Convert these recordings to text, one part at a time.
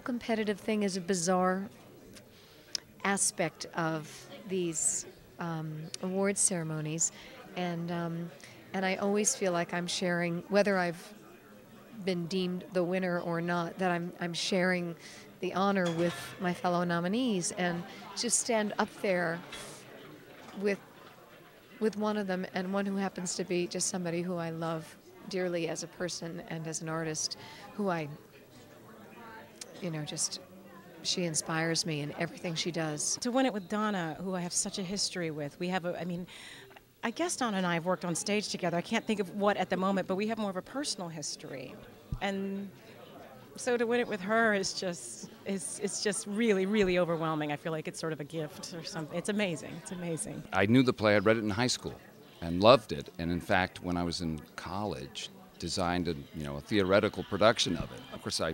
competitive thing is a bizarre aspect of these award ceremonies, and I always feel like I'm sharing, whether I've been deemed the winner or not, that I'm sharing the honor with my fellow nominees, and to stand up there with one of them, and one who happens to be just somebody who I love dearly as a person and as an artist, who I, just, she inspires me in everything she does. To win it with Donna, who I have such a history with, we have I guess Donna and I have worked on stage together. I can't think of what at the moment, but we have more of a personal history. And so to win it with her is just, it's just really, really overwhelming. I feel like it's sort of a gift or something. It's amazing. It's amazing. I knew the play. I'd read it in high school and loved it. And in fact, when I was in college, designed a theoretical production of it. Of course, I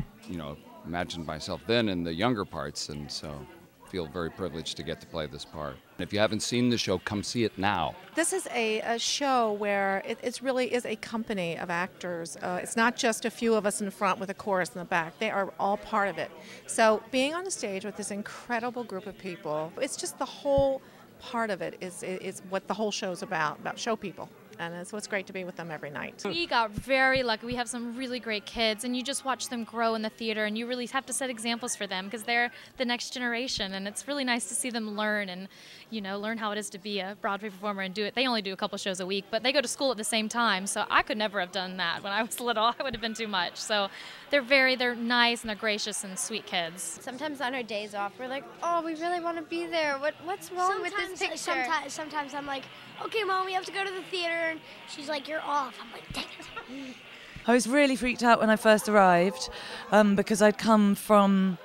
imagined myself then in the younger parts, and so feel very privileged to get to play this part. If you haven't seen the show, come see it now. This is a show where it really is a company of actors. It's not just a few of us in front with a chorus in the back. They are all part of it. So being on the stage with this incredible group of people, it's just the whole part of it is what the whole show's about show people. And so it's great to be with them every night. We got very lucky. We have some really great kids, and you just watch them grow in the theater, and you really have to set examples for them because they're the next generation, and it's really nice to see them learn and learn how it is to be a Broadway performer and do it. They only do a couple shows a week, but they go to school at the same time, so I could never have done that when I was little. I would have been too much. So they're nice and they're gracious and sweet kids. Sometimes on our days off, we're like, oh, we really want to be there. What's wrong with this picture? Sometimes I'm like, okay, Mom, we have to go to the theater. And she's like, you're off. I'm like, dang it. I was really freaked out when I first arrived because I'd come from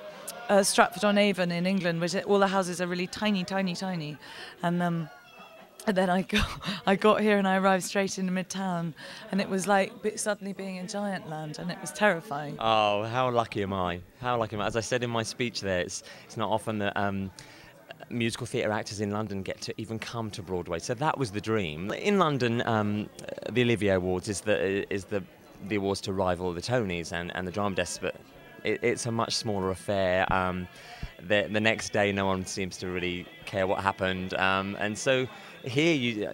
Stratford-on-Avon in England, which all the houses are really tiny, tiny, tiny. And then I got here and I arrived straight into Midtown, and it was like suddenly being in Giant Land, and it was terrifying. Oh, how lucky am I? How lucky am I? As I said in my speech there, it's not often that musical theatre actors in London get to even come to Broadway, so that was the dream. In London, the Olivier Awards is the awards to rival the Tonys and the Drama Desk, but it's a much smaller affair. The next day, no one seems to really care what happened, and so here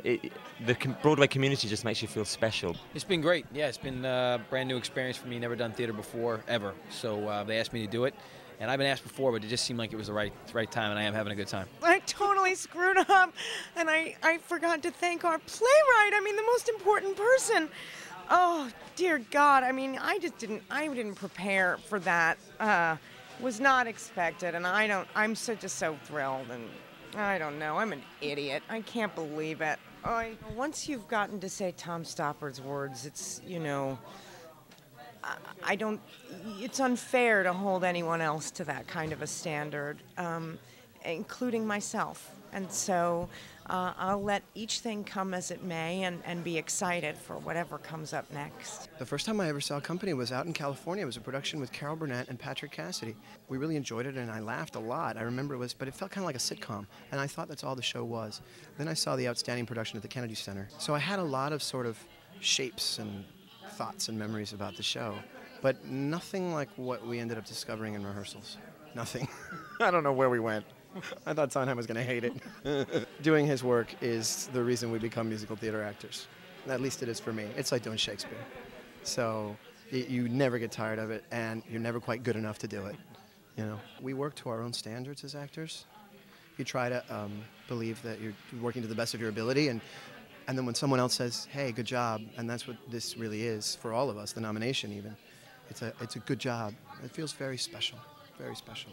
the Broadway community just makes you feel special. It's been great. Yeah, it's been a brand new experience for me. Never done theater before, ever. So they asked me to do it. And I've been asked before, but it just seemed like it was the right time, and I am having a good time. I totally screwed up, and I forgot to thank our playwright. the most important person. Oh, dear God. I didn't prepare for that. Was not expected, and I'm just so thrilled, and I don't know. I'm an idiot. I can't believe it. Once you've gotten to say Tom Stoppard's words, it's, it's unfair to hold anyone else to that kind of a standard, including myself. And so I'll let each thing come as it may and be excited for whatever comes up next. The first time I ever saw a company was out in California. It was a production with Carol Burnett and Patrick Cassidy. We really enjoyed it, and I laughed a lot. I remember but it felt kind of like a sitcom, and I thought that's all the show was. Then I saw the outstanding production at the Kennedy Center. So I had a lot of sort of shapes and thoughts and memories about the show, but nothing like what we ended up discovering in rehearsals. Nothing. I don't know where we went. I thought Sondheim was going to hate it. Doing his work is the reason we become musical theater actors. At least it is for me. It's like doing Shakespeare. So you never get tired of it, and you're never quite good enough to do it. We work to our own standards as actors. You try to believe that you're working to the best of your ability, and then when someone else says, hey, good job, and that's what this really is for all of us, the nomination even, it's a good job. It feels very special, very special.